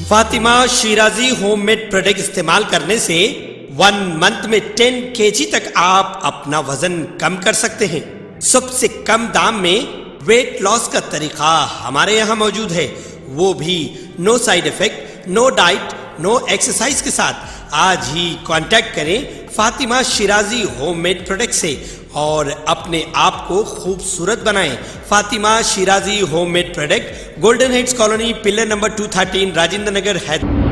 Fatima Shirazi homemade product इस्तेमाल करने से 1 मंथ में 10 kg तक आप अपना वजन कम कर सकते हैं। सबसे कम दाम में वेट लॉस का तरीका हमारे यहाँ मौजूद है, वो भी no side effect, no diet, no exercise के साथ। आज ही कांटेक्ट करें फातिमा शिराजी होममेड प्रोडक्ट से और अपने आप को खूबसूरत बनाएं। Fatima Shirazi homemade product, golden heads colony, pillar number 213, Rajendra Nagar, Hyderabad.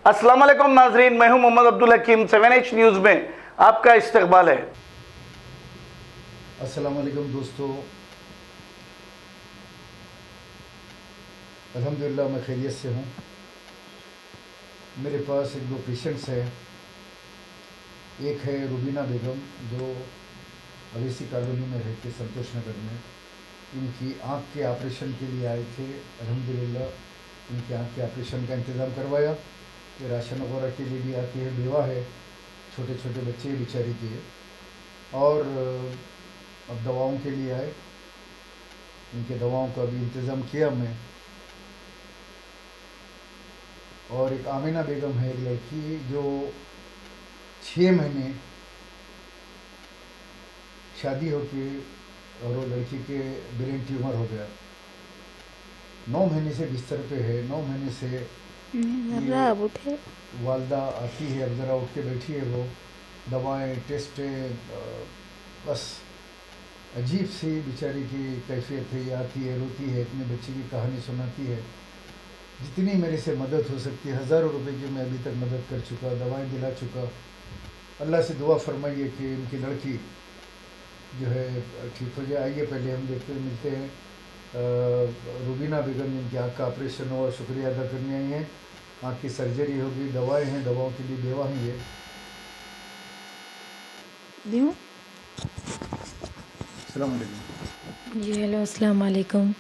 अस्सलाम वालेकुम नाजरीन, मैं हूं मोहम्मद अब्दुल हकीम। 7H न्यूज़ में आपका इस्तकबाल है। अस्सलाम वालेकुम दोस्तों, अल्हम्दुलिल्लाह मैं खैरियत से हूँ। मेरे पास एक दो पेशेंट्स हैं। एक है रुबीना बेगम जो अवेसी कॉलोनी में रहते संतोष नगर में। इनकी आँख के ऑपरेशन के लिए आए थे। अल्हम्दुलिल्लाह इनकी आँख के ऑपरेशन का इंतज़ाम करवाया। ये राशन वगैरह के लिए भी आती है, बेवा है, छोटे छोटे बच्चे बेचारी के। और अब दवाओं के लिए आए, इनके दवाओं का भी इंतज़ाम किया मैं। और एक आमिना बेगम है, एक लड़की जो 6 महीने शादी होके और वो लड़की के ब्रेन ट्यूमर हो गया। 9 महीने से बिस्तर पे है। 9 महीने से उठे वालदा आती है, अब ज़रा उठ के बैठी है। वो दवाएं, टेस्ट, बस अजीब सी बेचारी की कैफियत है। ये आती है, रोती है, अपने बच्चे की कहानी सुनाती है। जितनी मेरे से मदद हो सकती है, हज़ारों रुपए की मैं अभी तक मदद कर चुका, दवाएं दिला चुका। अल्लाह से दुआ फरमाइए कि इनकी लड़की जो है ठीक हो जाए। आइए पहले हम देखते मिलते हैं रुबीना बेगम, जिनकी आँख का ऑपरेशन हुआ, शुक्रिया अदा करने आई हैं। आँख की सर्जरी होगी, दवाएं हैं, दवाओं के लिए बेवा हैं ये। अस्सलाम वालेकुम जी, हेलो, अस्सलाम वालेकुम।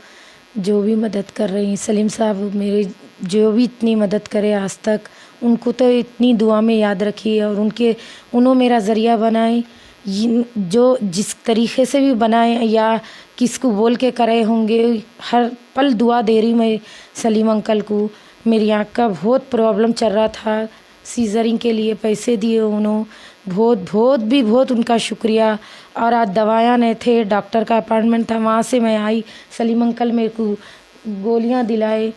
जो भी मदद कर रही हैं सलीम साहब, मेरे जो भी इतनी मदद करे आज तक, उनको तो इतनी दुआ में याद रखिए और उन्होंने मेरा ज़रिया बनाए। जो जिस तरीक़े से भी बनाए या किसको बोल के करे होंगे, हर पल दुआ दे रही मैं सलीम अंकल को। मेरी आँख का बहुत प्रॉब्लम चल रहा था, सीजरिंग के लिए पैसे दिए उन्होंने, बहुत उनका शुक्रिया। और आज दवायाँ नहीं थे, डॉक्टर का अपॉइंटमेंट था, वहाँ से मैं आई। सलीम अंकल मेरे को गोलियाँ दिलाए,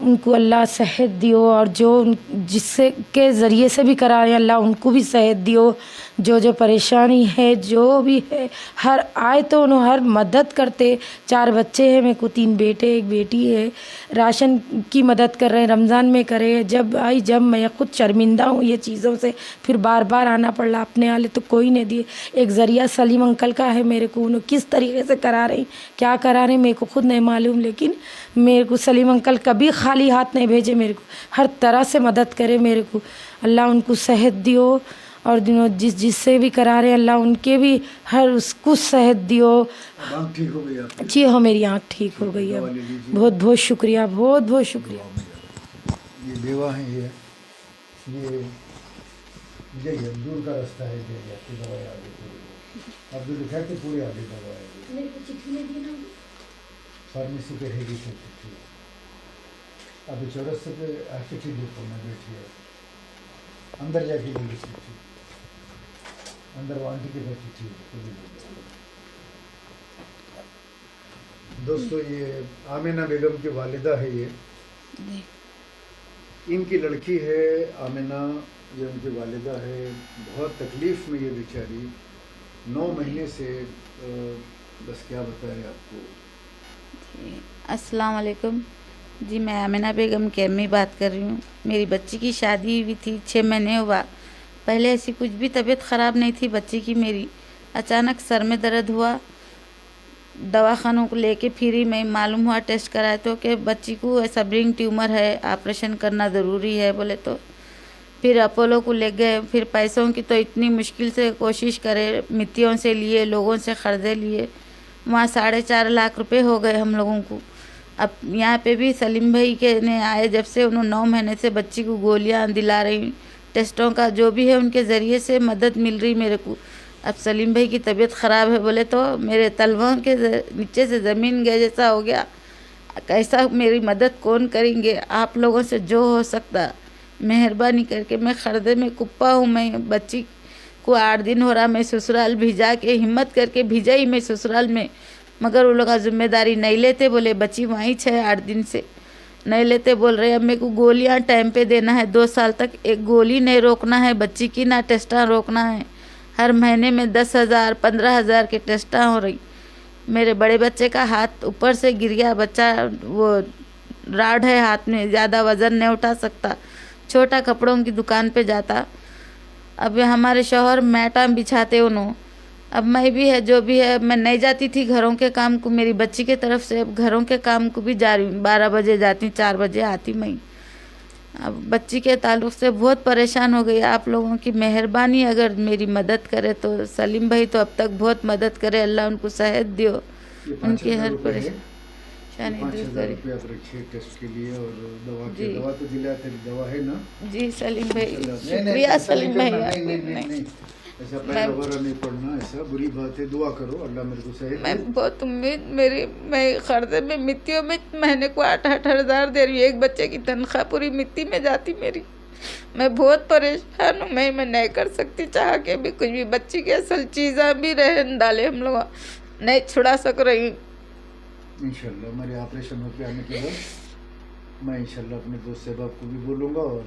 उनको अल्लाह सेहत दियो। और जो जिससे के ज़रिए से भी करा रहे हैं, अल्लाह उनको भी सेहत दियो। जो परेशानी है, जो भी है, हर आए तो उन्होंने हर मदद करते। 4 बच्चे हैं मेरे को, 3 बेटे 1 बेटी है। राशन की मदद कर रहे हैं, रमज़ान में करे। जब मैं खुद शर्मिंदा हूँ ये चीज़ों से, फिर बार आना पड़ रहा। अपने वाले तो कोई नहीं दिए। एक ज़रिया सलीम अंकल का है मेरे को। उन्होंने किस तरीके से करा रहे, क्या करा रहे मेरे को खुद नहीं मालूम, लेकिन मेरे को सलीम अंकल कभी खाली हाथ नहीं भेजे। मेरे को हर तरह से मदद करे मेरे को। अल्लाह उनको सेहत दियो। और जिससे भी करा रहे अल्लाह उनके भी हर उसको सेहत दियो। आँख ठीक हो गई आपकी? जी हाँ, मेरी आँख ठीक हो गई है। बहुत शुक्रिया, बहुत शुक्रिया। ये बेवा हैं ये यही दूर का रास्ता है। आपकी दवाई आगे अब जो लिखा है पूरी आगे दवाई फार्मेसी पे है। चिट्ठी अभी चौरस्ते पे चिट्ठी देखो, मैं बैठी है अंदर जाके बोली चिट्ठी, अंदर वो आंटी के बैठी थी। दोस्तों, ये आमिना बेगम की वालिदा है। ये इनकी लड़की है आमिना, ये उनकी वालिदा है। बहुत तकलीफ़ में ये बेचारी 9 महीने से, बस क्या बताएं आपको। अस्सलाम वालेकुम जी, मैं आमिना बेगम की अम्मी बात कर रही हूँ। मेरी बच्ची की शादी हुई थी, 6 महीने हुआ। पहले ऐसी कुछ भी तबीयत ख़राब नहीं थी बच्ची की मेरी। अचानक सर में दर्द हुआ, दवाखानों को लेके फिरी में मालूम हुआ, टेस्ट कराए तो कि बच्ची को ऐसा ब्रेन ट्यूमर है, ऑपरेशन करना ज़रूरी है बोले। तो फिर अपोलो को ले गए। फिर पैसों की तो इतनी मुश्किल से कोशिश करे, मित्तियों से लिए, लोगों से क़र्ज़े लिए, वहाँ 4.5 लाख रुपए हो गए हम लोगों को। अब यहाँ पे भी सलीम भाई के ने आए जब से, उन्होंने 9 महीने से बच्ची को गोलियाँ दिला रही, टेस्टों का जो भी है उनके ज़रिए से मदद मिल रही मेरे को। अब सलीम भाई की तबीयत ख़राब है बोले तो मेरे तलवों के नीचे से ज़मीन गए जैसा हो गया। कैसा मेरी मदद कौन करेंगे? आप लोगों से जो हो सकता मेहरबानी करके। मैं खर्दे में कुप्पा हूँ। मैं बच्ची को 8 दिन हो रहा मैं ससुराल भिजा के हिम्मत करके भिजा ही मैं ससुराल में, मगर वो लोग जिम्मेदारी नहीं लेते। बोले बच्ची वहीं 6-8 दिन से नहीं लेते। बोल रहे अब मेरे को गोलियां टाइम पे देना है, 2 साल तक एक गोली नहीं रोकना है बच्ची की, ना टेस्टा रोकना है। हर महीने में 10,000 15,000 के टेस्टा हो रही। मेरे बड़े बच्चे का हाथ ऊपर से गिर गया। बच्चा वो राड है हाथ में, ज़्यादा वज़न नहीं उठा सकता। छोटा कपड़ों की दुकान पे जाता। अब हमारे शौहर मैटा बिछाते उन्होंने। अब मैं भी है जो भी है, मैं नहीं जाती थी घरों के काम को, मेरी बच्ची के तरफ से अब घरों के काम को भी जा रही हूँ। 12 बजे जाती, 4 बजे आती मैं। अब बच्ची के ताल्लुक़ से बहुत परेशान हो गई। आप लोगों की मेहरबानी अगर मेरी मदद करे तो। सलीम भाई तो अब तक बहुत मदद करे, अल्लाह उनको सेहत दियो, उनकी हर परेशानी दूर करे। आप रखिए टेस्ट के लिए और दवा तो दिलाते, दवा है ना जी सलीम भाई, शुक्रिया सलीम भाई। नहीं ऐसा पैर वगैरह नहीं पड़ना, ऐसा बुरी बात है। दुआ करो अल्लाह मेरे को सेहत दे। मैं बहुत उम्मीद मेरी, मैं खर्चे में मिट्टियों में महीने को 8-8 हज़ार दे रही हूँ। एक बच्चे की तनख्वाह पूरी मिट्टी में जाती मेरी। मैं बहुत परेशान हूँ। मैं नहीं कर सकती चाह के भी कुछ भी। बच्ची की असल चीज़ें भी रहन डाले हम लोग नहीं छुड़ा सक रही हूँ। इंशाल्लाह मेरे ऑपरेशन होके आने के बाद मैं इंशाल्लाह अपने दोस्त सहबाब को भी बोलूँगा और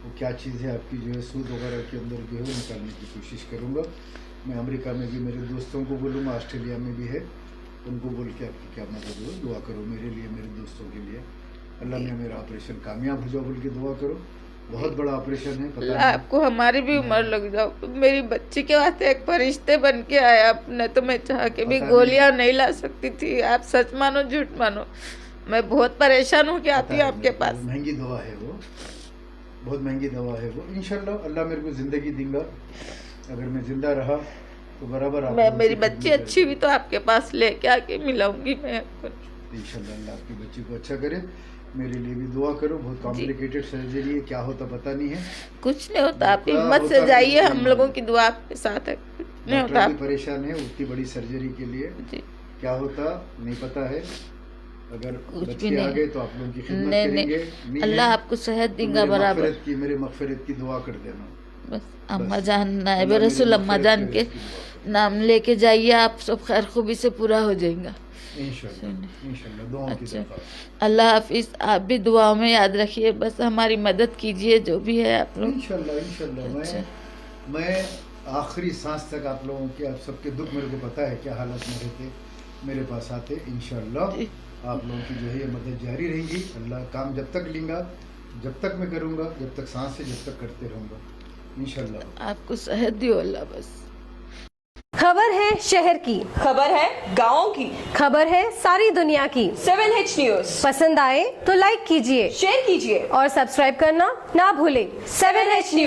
वो क्या चीज़ है आपकी जो है सूद वगैरह के अंदर की हो निकालने की कोशिश करूँगा। मैं अमेरिका में भी मेरे दोस्तों को बोलूँगा, ऑस्ट्रेलिया में भी है, उनको बोल के आपकी क्या मदद हो दुआ करो मेरे लिए, मेरे दोस्तों के लिए। अल्लाह ने मेरा ऑपरेशन कामयाब हो जाओ बोल के दुआ करो। बहुत बड़ा ऑपरेशन है, पता नहीं आपको हमारी भी उम्र लग जाओ। मेरी बच्ची के वास्ते एक फरिश्ते बन के आया आपने, तो मैं चाह के भी गोलियां नहीं ला सकती थी। आप सच मानो झूठ मानो, मैं बहुत परेशान हूँ कि आती हूँ आपके पास। महंगी दवा है वो, बहुत महंगी दवा है वो। इंशाल्लाह अल्लाह मेरे को ज़िंदगी देगा। अगर मैं ज़िंदा रहा तो बराबर आप मैं मेरी बच्ची अच्छी भी तो आपके पास लेके आके मिलाऊंगी मैं आपको। इंशाल्लाह अल्लाह आपकी बच्ची को अच्छा करे। मेरे लिए भी दुआ करो। बहुत कॉम्प्लिकेटेड सर्जरी है, क्या होता पता नहीं है। कुछ नहीं होता, आप हिम्मत से जाइए, हम लोगों की दुआ आपके साथ है। नहीं होता, भी परेशान है उतनी बड़ी सर्जरी के लिए। क्या होता नहीं पता है। अगर बच्चे आ गए तो आप लोगों की खिदमत करेंगे। अल्लाह आपको सेहत देगा बराबर। मेरे मगफिरत की दुआ कर देना बस। अम्मा जान नायब रसूल अम्मा जान के नाम लेके जाइए, आप सब खैर खूबी से पूरा हो जाएगा इंशाल्लाह। दुआओं की दरख्वास्त। अल्लाह हाफिज। आप भी दुआओं में याद रखिए, बस हमारी मदद कीजिए जो भी है आप लोग। इंशाल्लाह। मैं आखिरी सांस तक आप लोगों के, आप सबके दुख मेरे को पता है क्या हालत में रहते, मेरे पास आते। इंशाल्लाह आप लोगों की जो है ये मदद जारी रहेगी। अल्लाह काम जब तक लेंगा, जब तक मैं करूँगा, जब तक सांस है, जब तक करते रहूँगा इंशाल्लाह। आपको सेहत दियो अल्लाह। बस खबर है शहर की, खबर है गाँव की, खबर है सारी दुनिया की। 7H न्यूज पसंद आए तो लाइक कीजिए, शेयर कीजिए और सब्सक्राइब करना ना भूलें। 7H news.